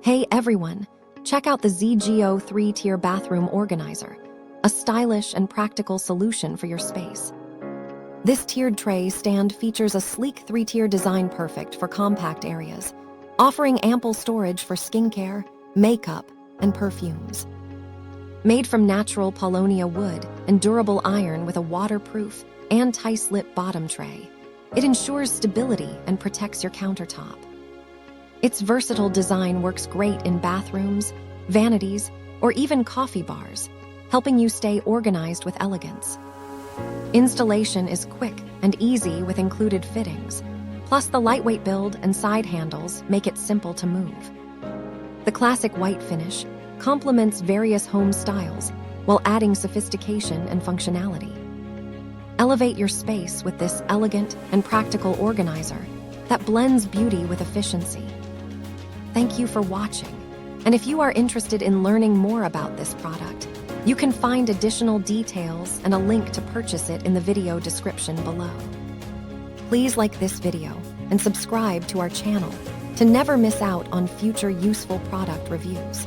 Hey everyone, check out the ZGO 3-tier bathroom organizer, a stylish and practical solution for your space. This tiered tray stand features a sleek 3-tier design perfect for compact areas, offering ample storage for skincare, makeup, and perfumes. Made from natural paulownia wood and durable iron with a waterproof, anti-slip bottom tray, it ensures stability and protects your countertop. Its versatile design works great in bathrooms, vanities, or even coffee bars, helping you stay organized with elegance. Installation is quick and easy with included fittings, plus the lightweight build and side handles make it simple to move. The classic white finish complements various home styles while adding sophistication and functionality. Elevate your space with this elegant and practical organizer that blends beauty with efficiency. Thank you for watching, and if you are interested in learning more about this product, you can find additional details and a link to purchase it in the video description below. Please like this video and subscribe to our channel to never miss out on future useful product reviews.